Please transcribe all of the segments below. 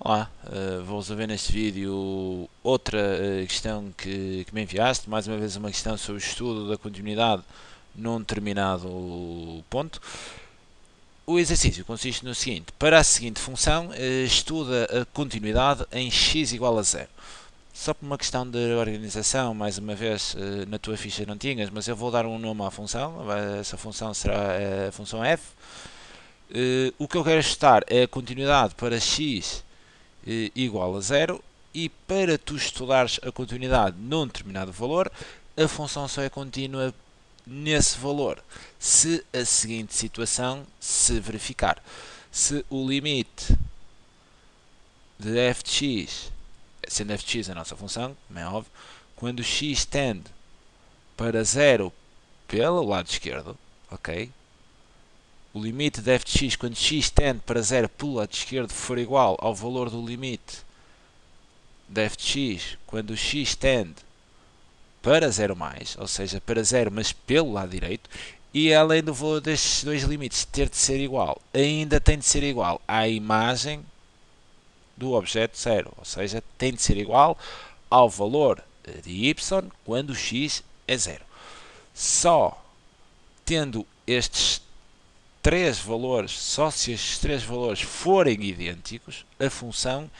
Olá, vou resolver neste vídeo outra questão que me enviaste, mais uma vez uma questão sobre o estudo da continuidade num determinado ponto. O exercício consiste no seguinte: para a seguinte função, estuda a continuidade em x igual a zero. Só por uma questão de organização, mais uma vez, na tua ficha não tinhas, mas eu vou dar um nome à função, essa função será a função f. O que eu quero estudar é a continuidade para x igual a zero, e para tu estudares a continuidade num determinado valor, a função só é contínua nesse valor, se a seguinte situação se verificar: se o limite de f de x, sendo f de x a nossa função, como é óbvio, quando x tende para zero pelo lado esquerdo, ok? O limite de f de x quando x tende para zero pelo lado esquerdo for igual ao valor do limite de f de x quando x tende para zero mais, ou seja, para zero mas pelo lado direito, e além do valor destes dois limites ter de ser igual, ainda tem de ser igual à imagem do objeto zero, ou seja, tem de ser igual ao valor de y quando x é zero. Só tendo estes três valores, só se estes três valores forem idênticos, a função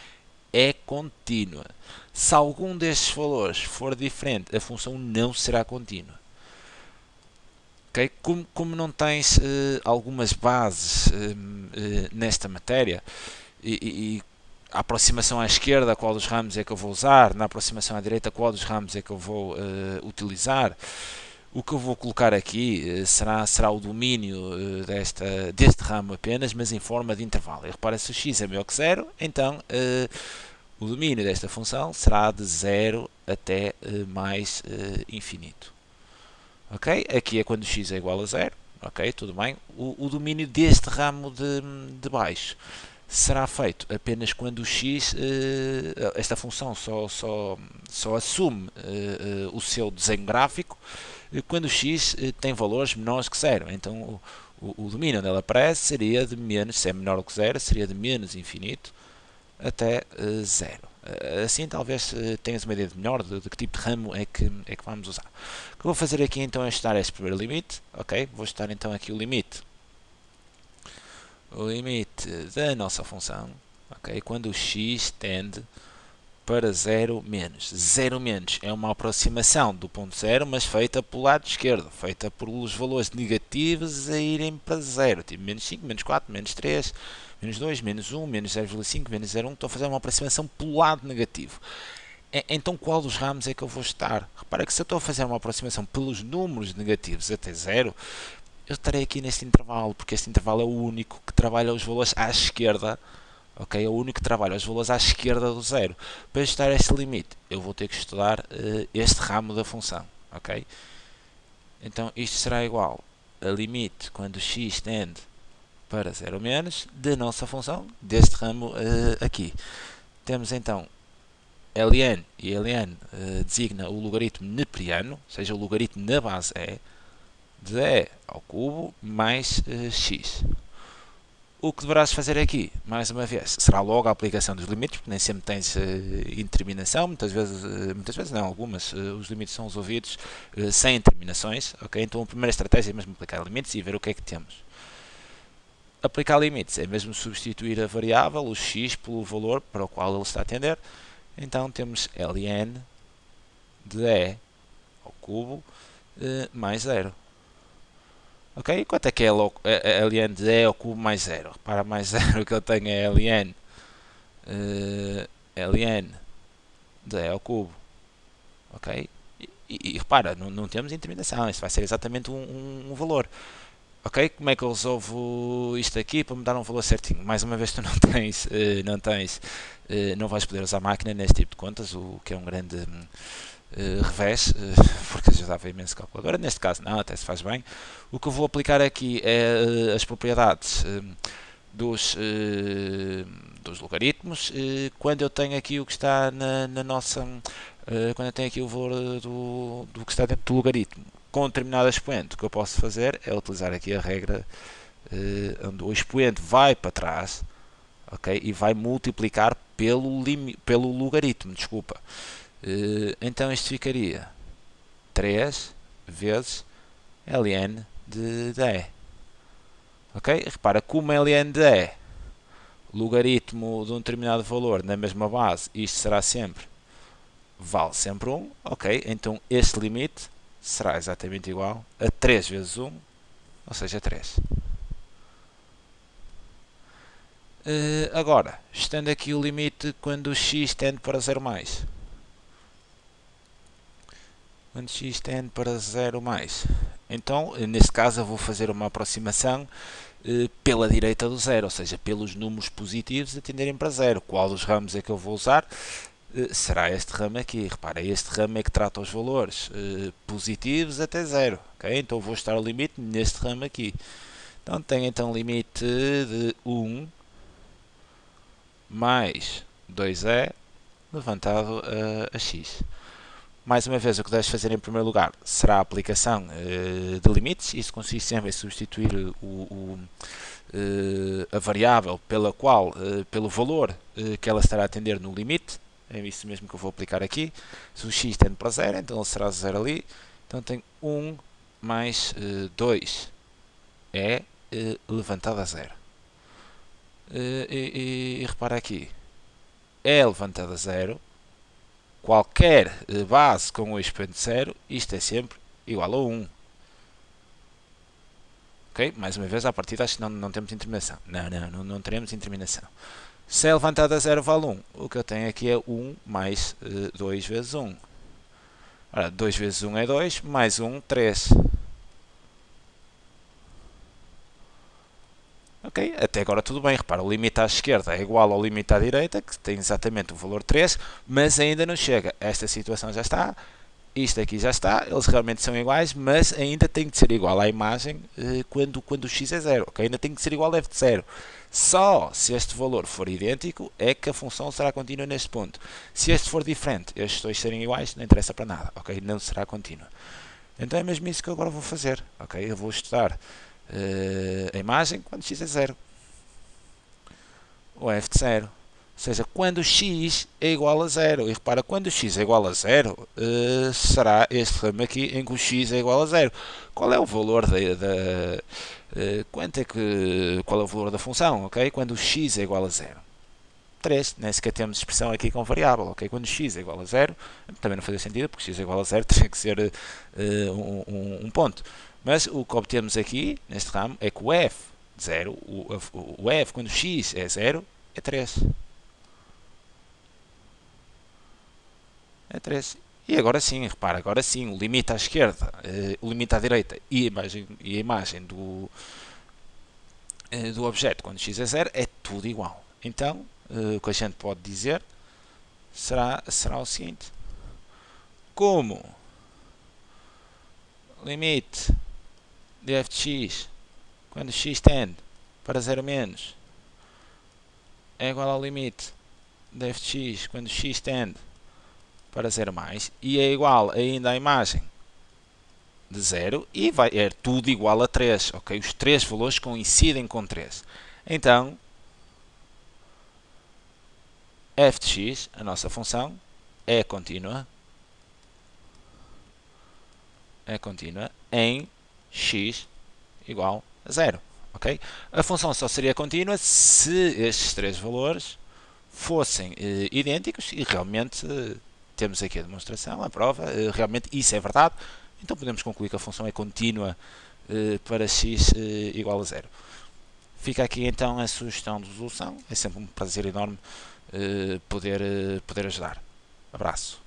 é contínua. Se algum destes valores for diferente, a função não será contínua. Okay? Como não tens algumas bases nesta matéria, e a aproximação à esquerda, qual dos ramos é que eu vou usar, na aproximação à direita, qual dos ramos é que eu vou utilizar, o que eu vou colocar aqui será o domínio deste ramo apenas, mas em forma de intervalo. E repara, se o x é maior que zero, então o domínio desta função será de 0 até mais infinito. Ok? Aqui é quando x é igual a 0. Ok? Tudo bem. O domínio deste ramo de baixo será feito apenas quando o x, esta função só assume o seu desenho gráfico quando o x tem valores menores que 0. Então o domínio onde ela aparece seria de menos, se é menor que 0, seria de menos infinito até zero. Assim talvez tenhas uma ideia melhor de que tipo de ramo é que vamos usar. O que eu vou fazer aqui então é estudar este primeiro limite. Ok? Vou estudar então aqui o limite da nossa função, ok? Quando o x tende para 0 menos. 0 menos é uma aproximação do ponto zero, mas feita pelo lado esquerdo, feita pelos valores negativos a irem para zero, tipo menos 5, menos 4, menos 3, menos 2, menos 1, menos 0,5, menos 0,1. Estou a fazer uma aproximação pelo lado negativo. Então qual dos ramos é que eu vou estar? Repara que se eu estou a fazer uma aproximação pelos números negativos até zero, eu estarei aqui neste intervalo, porque este intervalo é o único que trabalha os valores à esquerda. Ok? É o único que trabalha os valores à esquerda do zero. Para estudar este limite, eu vou ter que estudar este ramo da função. Ok? Então isto será igual a limite quando x tende para 0 menos da nossa função, deste ramo aqui. Temos então ln, e ln designa o logaritmo neperiano, ou seja, o logaritmo na base e, de e ao cubo mais x. O que deverás fazer aqui, mais uma vez, será logo a aplicação dos limites, porque nem sempre tens indeterminação, muitas vezes não, algumas, os limites são resolvidos sem interminações, ok? Então a primeira estratégia é mesmo aplicar limites e ver o que é que temos. Aplicar limites é mesmo substituir a variável, o x, pelo valor para o qual ele está a tender. Então temos ln de e ao cubo mais 0. Ok? Quanto é que é a ln de e ao cubo mais 0? Repara, mais 0 que eu tenho é ln de e ao cubo. Ok? E repara, não temos interminação, isto vai ser exatamente um valor. Ok? Como é que eu resolvo isto aqui para me dar um valor certinho? Mais uma vez tu não vais poder usar a máquina neste tipo de contas, o que é um grande revés, porque ajudava imenso a calculadora. Neste caso não, até se faz bem. O que eu vou aplicar aqui é as propriedades dos logaritmos quando eu tenho aqui o que está na nossa quando eu tenho aqui o valor do que está dentro do logaritmo com um determinado expoente. O que eu posso fazer é utilizar aqui a regra onde o expoente vai para trás, ok, e vai multiplicar pelo logaritmo, desculpa. Então isto ficaria 3 vezes ln de E. Ok? Repara, como ln de E, logaritmo de um determinado valor na mesma base, isto será sempre, vale sempre 1, ok? Então este limite será exatamente igual a 3 vezes 1, ou seja, 3. Agora, estando aqui o limite quando x tende para 0 mais. Quando x tende para 0 mais. Então, neste caso, eu vou fazer uma aproximação pela direita do zero, ou seja, pelos números positivos a tenderem para 0. Qual dos ramos é que eu vou usar? Será este ramo aqui. Repara, este ramo é que trata os valores positivos até 0. Okay? Então, vou estar o limite neste ramo aqui. Então, tenho então limite de 1 mais 2e levantado a x. Mais uma vez, o que deves fazer em primeiro lugar será a aplicação de limites. Isso consiste sempre em substituir a variável pela qual, pelo valor que ela estará a atender no limite. É isso mesmo que eu vou aplicar aqui. Se o x tende para 0, então ele será 0 ali. Então tenho 1 mais 2 é levantado a 0. E repara aqui, é levantado a 0. Qualquer base com o expoente 0, isto é sempre igual a 1. Ok? Mais uma vez, à partida, acho que não temos interminação. Não teremos interminação. Se é levantado a 0 vale 1. O que eu tenho aqui é 1 mais 2 vezes 1. Ora, 2 vezes 1 é 2, mais 1, 3. Ok? Até agora tudo bem. Repara, o limite à esquerda é igual ao limite à direita, que tem exatamente o valor 3, mas ainda não chega. Esta situação já está. Isto aqui já está, eles realmente são iguais, mas ainda tem de ser igual à imagem quando o x é 0, ok? Ainda tem de ser igual a f de 0. Só se este valor for idêntico é que a função será contínua neste ponto. Se este for diferente, estes dois serem iguais, não interessa para nada, ok? Não será contínua. Então é mesmo isso que eu agora vou fazer, ok? Eu vou estudar a imagem quando x é 0. O f de 0. Ou seja, quando x é igual a 0. E repara, quando x é igual a 0, será este ramo aqui em que o x é igual a 0. Qual é o valor qual é o valor da função, ok? Quando o x é igual a 0. 3. Nem sequer temos expressão aqui com variável, ok? Quando x é igual a 0, também não fazia sentido, porque x é igual a 0 teria que ser um ponto. Mas o que obtemos aqui, neste ramo, é que o f de 0, o f quando x é 0, é 3. É 3. E agora sim, repara, agora sim, o limite à esquerda, o limite à direita e a imagem do objeto quando x é 0 é tudo igual. Então, o que a gente pode dizer será o seguinte: como limite de f de x quando x tende para 0 menos é igual ao limite de f de x quando x tende para 0 mais, e é igual ainda à imagem de 0, e é tudo igual a 3, ok? Os três valores coincidem com 3. Então, f de x, a nossa função, é contínua em x igual a 0, ok? A função só seria contínua se estes três valores fossem idênticos, e realmente temos aqui a demonstração, a prova, realmente isso é verdade. Então podemos concluir que a função é contínua para x igual a 0. Fica aqui então a sugestão de resolução. É sempre um prazer enorme poder ajudar. Abraço.